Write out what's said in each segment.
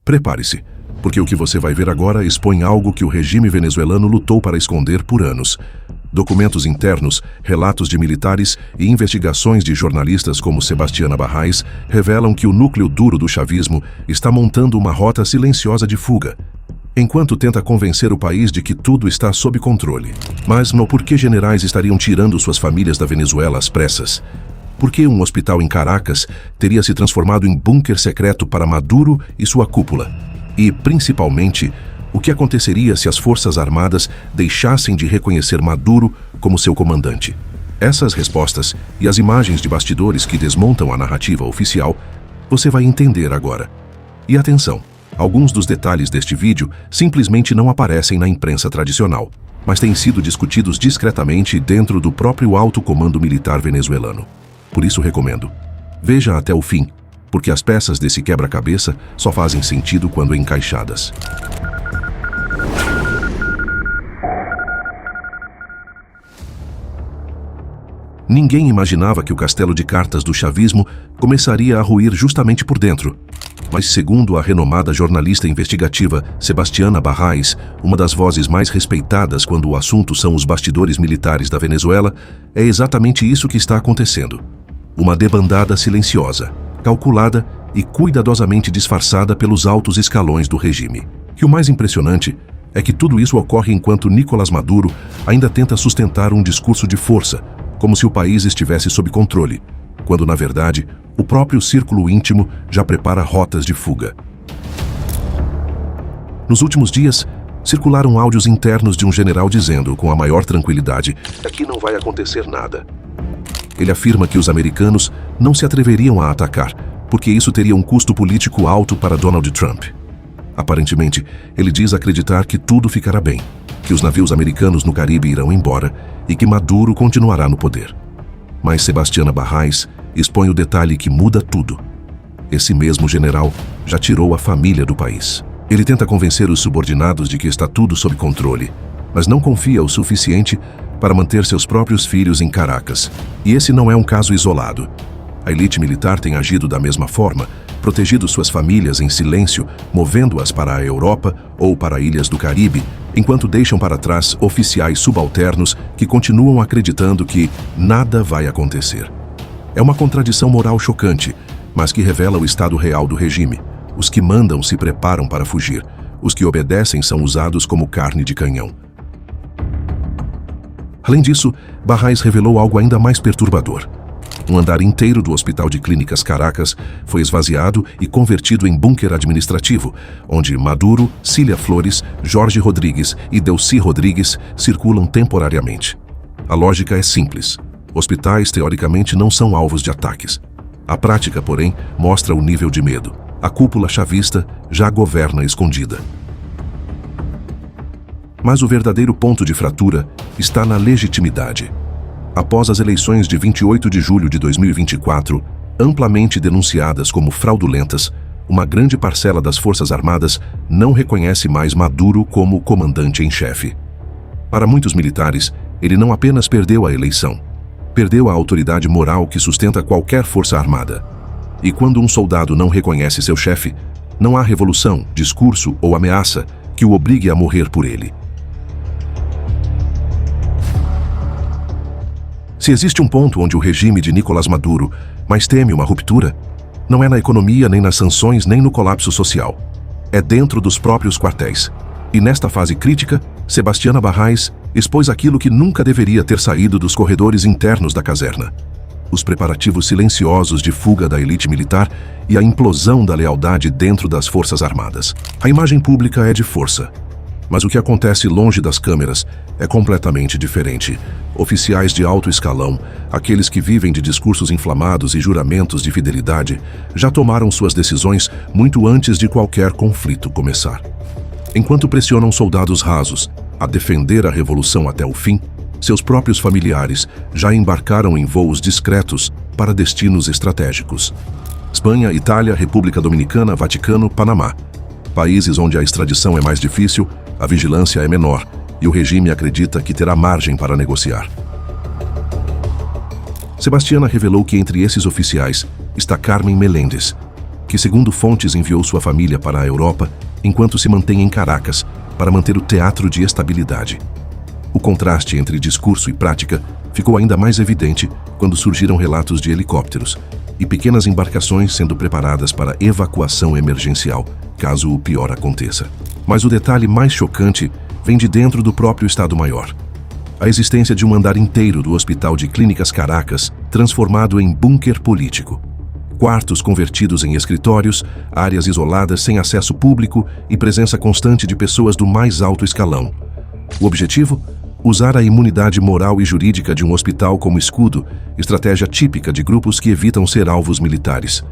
Prepare-se, porque o que você vai ver agora expõe algo que o regime venezuelano lutou para esconder por anos. Documentos internos, relatos de militares e investigações de jornalistas como Sebastiana Barrais revelam que o núcleo duro do chavismo está montando uma rota silenciosa de fuga, enquanto tenta convencer o país de que tudo está sob controle. Mas por que generais estariam tirando suas famílias da Venezuela às pressas? Por que um hospital em Caracas teria se transformado em bunker secreto para Maduro e sua cúpula? E, principalmente, o que aconteceria se as Forças Armadas deixassem de reconhecer Maduro como seu comandante? Essas respostas e as imagens de bastidores que desmontam a narrativa oficial, você vai entender agora. E atenção, alguns dos detalhes deste vídeo simplesmente não aparecem na imprensa tradicional, mas têm sido discutidos discretamente dentro do próprio alto comando militar venezuelano. Por isso recomendo, veja até o fim, porque as peças desse quebra-cabeça só fazem sentido quando encaixadas. Ninguém imaginava que o castelo de cartas do chavismo começaria a ruir justamente por dentro. Mas segundo a renomada jornalista investigativa Sebastiana Barrais, uma das vozes mais respeitadas quando o assunto são os bastidores militares da Venezuela, é exatamente isso que está acontecendo. Uma debandada silenciosa, calculada e cuidadosamente disfarçada pelos altos escalões do regime. E o mais impressionante é que tudo isso ocorre enquanto Nicolás Maduro ainda tenta sustentar um discurso de força, como se o país estivesse sob controle, quando, na verdade, o próprio círculo íntimo já prepara rotas de fuga. Nos últimos dias, circularam áudios internos de um general dizendo, com a maior tranquilidade, aqui não vai acontecer nada. Ele afirma que os americanos não se atreveriam a atacar, porque isso teria um custo político alto para Donald Trump. Aparentemente, ele diz acreditar que tudo ficará bem, que os navios americanos no Caribe irão embora e que Maduro continuará no poder. Mas Sebastiana Barrais expõe o detalhe que muda tudo. Esse mesmo general já tirou a família do país. Ele tenta convencer os subordinados de que está tudo sob controle, mas não confia o suficiente para manter seus próprios filhos em Caracas. E esse não é um caso isolado. A elite militar tem agido da mesma forma, protegido suas famílias em silêncio, movendo-as para a Europa ou para ilhas do Caribe, enquanto deixam para trás oficiais subalternos que continuam acreditando que nada vai acontecer. É uma contradição moral chocante, mas que revela o estado real do regime. Os que mandam se preparam para fugir. Os que obedecem são usados como carne de canhão. Além disso, Barrais revelou algo ainda mais perturbador. Um andar inteiro do Hospital de Clínicas Caracas foi esvaziado e convertido em bunker administrativo, onde Maduro, Cília Flores, Jorge Rodrigues e Delcy Rodrigues circulam temporariamente. A lógica é simples. Hospitais, teoricamente, não são alvos de ataques. A prática, porém, mostra o nível de medo. A cúpula chavista já governa escondida. Mas o verdadeiro ponto de fratura está na legitimidade. Após as eleições de 28 de julho de 2024, amplamente denunciadas como fraudulentas, uma grande parcela das Forças Armadas não reconhece mais Maduro como comandante em chefe. Para muitos militares, ele não apenas perdeu a eleição, perdeu a autoridade moral que sustenta qualquer força armada. E quando um soldado não reconhece seu chefe, não há revolução, discurso ou ameaça que o obrigue a morrer por ele. Se existe um ponto onde o regime de Nicolás Maduro mais teme uma ruptura, não é na economia, nem nas sanções, nem no colapso social. É dentro dos próprios quartéis. E nesta fase crítica, Sebastiana Barrais expôs aquilo que nunca deveria ter saído dos corredores internos da caserna: os preparativos silenciosos de fuga da elite militar e a implosão da lealdade dentro das Forças Armadas. A imagem pública é de força, mas o que acontece longe das câmeras é completamente diferente. Oficiais de alto escalão, aqueles que vivem de discursos inflamados e juramentos de fidelidade, já tomaram suas decisões muito antes de qualquer conflito começar. Enquanto pressionam soldados rasos a defender a revolução até o fim, seus próprios familiares já embarcaram em voos discretos para destinos estratégicos. Espanha, Itália, República Dominicana, Vaticano, Panamá. Países onde a extradição é mais difícil, a vigilância é menor e o regime acredita que terá margem para negociar. Sebastiana revelou que entre esses oficiais está Carmen Meléndez, que, segundo fontes, enviou sua família para a Europa enquanto se mantém em Caracas para manter o teatro de estabilidade. O contraste entre discurso e prática ficou ainda mais evidente quando surgiram relatos de helicópteros e pequenas embarcações sendo preparadas para evacuação emergencial, caso o pior aconteça. Mas o detalhe mais chocante vem de dentro do próprio Estado-Maior. A existência de um andar inteiro do Hospital de Clínicas Caracas transformado em bunker político. Quartos convertidos em escritórios, áreas isoladas sem acesso público e presença constante de pessoas do mais alto escalão. O objetivo? Usar a imunidade moral e jurídica de um hospital como escudo, estratégia típica de grupos que evitam ser alvos militares.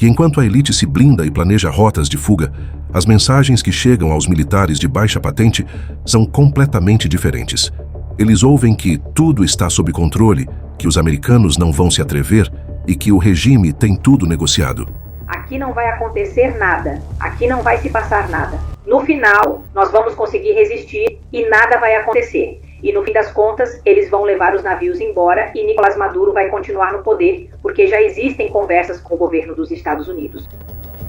E enquanto a elite se blinda e planeja rotas de fuga, as mensagens que chegam aos militares de baixa patente são completamente diferentes. Eles ouvem que tudo está sob controle, que os americanos não vão se atrever e que o regime tem tudo negociado. Aqui não vai acontecer nada, aqui não vai se passar nada. No final, nós vamos conseguir resistir e nada vai acontecer. E no fim das contas, eles vão levar os navios embora e Nicolás Maduro vai continuar no poder, porque já existem conversas com o governo dos Estados Unidos.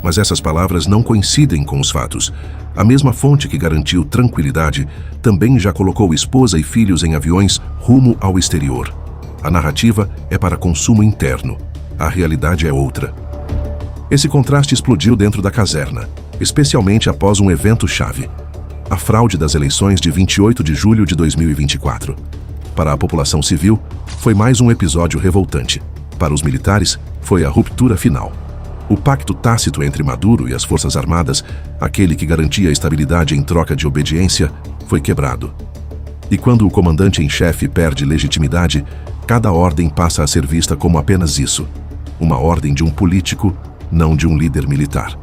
Mas essas palavras não coincidem com os fatos. A mesma fonte que garantiu tranquilidade também já colocou esposa e filhos em aviões rumo ao exterior. A narrativa é para consumo interno. A realidade é outra. Esse contraste explodiu dentro da caserna, especialmente após um evento-chave: a fraude das eleições de 28 de julho de 2024. Para a população civil, foi mais um episódio revoltante. Para os militares, foi a ruptura final. O pacto tácito entre Maduro e as Forças Armadas, aquele que garantia a estabilidade em troca de obediência, foi quebrado. E quando o comandante em chefe perde legitimidade, cada ordem passa a ser vista como apenas isso: uma ordem de um político, não de um líder militar.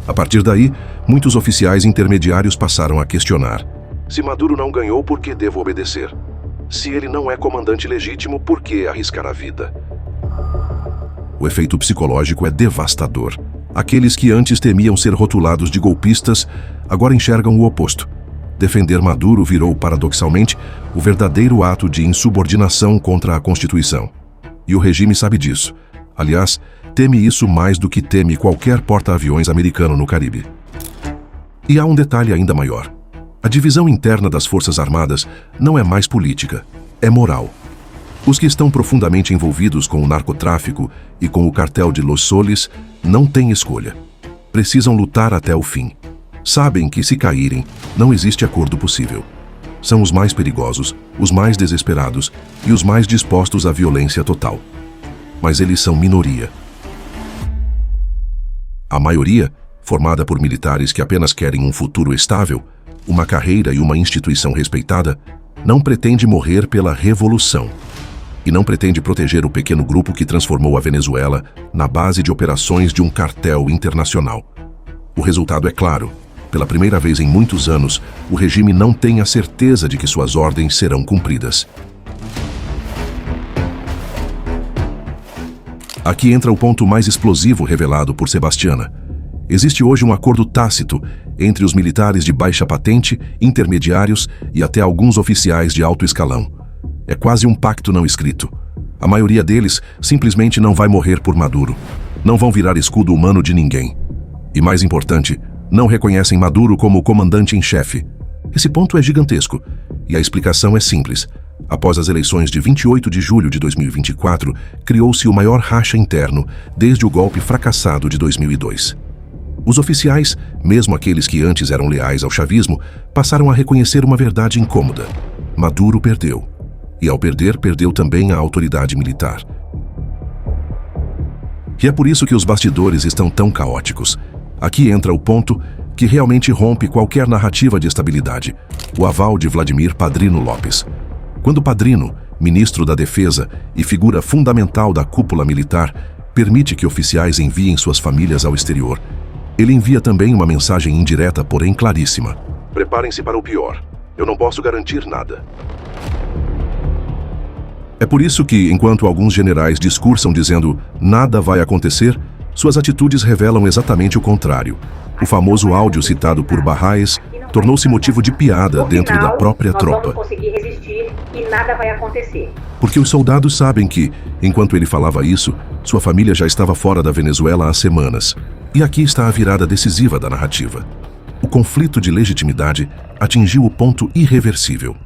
A partir daí, muitos oficiais intermediários passaram a questionar: se Maduro não ganhou, por que devo obedecer? Se ele não é comandante legítimo, por que arriscar a vida? O efeito psicológico é devastador. Aqueles que antes temiam ser rotulados de golpistas, agora enxergam o oposto. Defender Maduro virou, paradoxalmente, o verdadeiro ato de insubordinação contra a Constituição. E o regime sabe disso. Aliás, teme isso mais do que teme qualquer porta-aviões americano no Caribe. E há um detalhe ainda maior. A divisão interna das Forças Armadas não é mais política, é moral. Os que estão profundamente envolvidos com o narcotráfico e com o cartel de Los Soles não têm escolha. Precisam lutar até o fim. Sabem que, se caírem, não existe acordo possível. São os mais perigosos, os mais desesperados e os mais dispostos à violência total. Mas eles são minoria. A maioria, formada por militares que apenas querem um futuro estável, uma carreira e uma instituição respeitada, não pretende morrer pela revolução. E não pretende proteger o pequeno grupo que transformou a Venezuela na base de operações de um cartel internacional. O resultado é claro. Pela primeira vez em muitos anos, o regime não tem a certeza de que suas ordens serão cumpridas. Aqui entra o ponto mais explosivo revelado por Sebastiana. Existe hoje um acordo tácito entre os militares de baixa patente, intermediários e até alguns oficiais de alto escalão. É quase um pacto não escrito. A maioria deles simplesmente não vai morrer por Maduro. Não vão virar escudo humano de ninguém. E mais importante, não reconhecem Maduro como o comandante em chefe. Esse ponto é gigantesco. E a explicação é simples. Após as eleições de 28 de julho de 2024, criou-se o maior racha interno desde o golpe fracassado de 2002. Os oficiais, mesmo aqueles que antes eram leais ao chavismo, passaram a reconhecer uma verdade incômoda: Maduro perdeu. E ao perder, perdeu também a autoridade militar. E é por isso que os bastidores estão tão caóticos. Aqui entra o ponto que realmente rompe qualquer narrativa de estabilidade: o aval de Vladimir Padrino Lopes. Quando Padrino, ministro da Defesa e figura fundamental da cúpula militar, permite que oficiais enviem suas famílias ao exterior, ele envia também uma mensagem indireta, porém claríssima: preparem-se para o pior. Eu não posso garantir nada. É por isso que, enquanto alguns generais discursam dizendo nada vai acontecer, suas atitudes revelam exatamente o contrário. O famoso áudio citado por Barraes tornou-se motivo de piada dentro da própria tropa. Nós vamos conseguir resistir e nada vai acontecer. Porque os soldados sabem que, enquanto ele falava isso, sua família já estava fora da Venezuela há semanas. E aqui está a virada decisiva da narrativa. O conflito de legitimidade atingiu o ponto irreversível.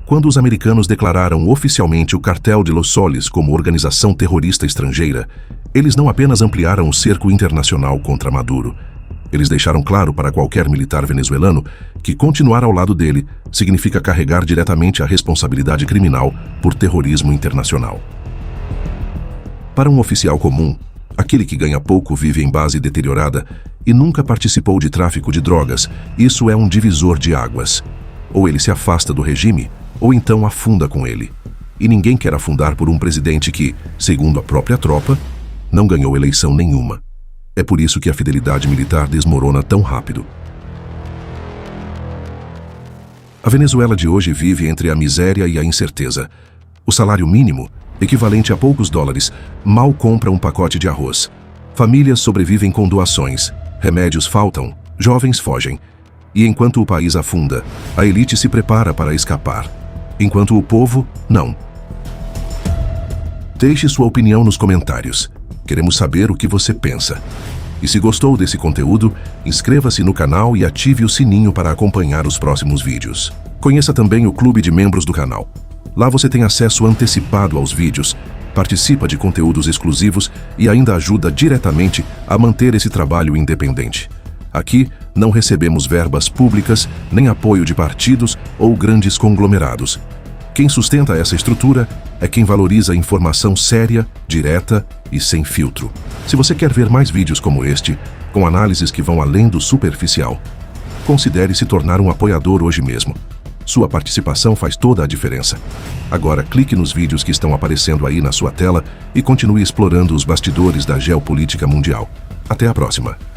Quando os americanos declararam oficialmente o Cartel de Los Soles como organização terrorista estrangeira, eles não apenas ampliaram o cerco internacional contra Maduro. Eles deixaram claro para qualquer militar venezuelano que continuar ao lado dele significa carregar diretamente a responsabilidade criminal por terrorismo internacional. Para um oficial comum, aquele que ganha pouco, vive em base deteriorada e nunca participou de tráfico de drogas, isso é um divisor de águas. Ou ele se afasta do regime, ou então afunda com ele. E ninguém quer afundar por um presidente que, segundo a própria tropa, não ganhou eleição nenhuma. É por isso que a fidelidade militar desmorona tão rápido. A Venezuela de hoje vive entre a miséria e a incerteza. O salário mínimo, equivalente a poucos dólares, mal compra um pacote de arroz. Famílias sobrevivem com doações, remédios faltam, jovens fogem. E enquanto o país afunda, a elite se prepara para escapar. Enquanto o povo, não. Deixe sua opinião nos comentários. Queremos saber o que você pensa. E se gostou desse conteúdo, inscreva-se no canal e ative o sininho para acompanhar os próximos vídeos. Conheça também o clube de membros do canal. Lá você tem acesso antecipado aos vídeos, participa de conteúdos exclusivos e ainda ajuda diretamente a manter esse trabalho independente. Aqui, não recebemos verbas públicas, nem apoio de partidos ou grandes conglomerados. Quem sustenta essa estrutura é quem valoriza a informação séria, direta e sem filtro. Se você quer ver mais vídeos como este, com análises que vão além do superficial, considere se tornar um apoiador hoje mesmo. Sua participação faz toda a diferença. Agora clique nos vídeos que estão aparecendo aí na sua tela e continue explorando os bastidores da geopolítica mundial. Até a próxima!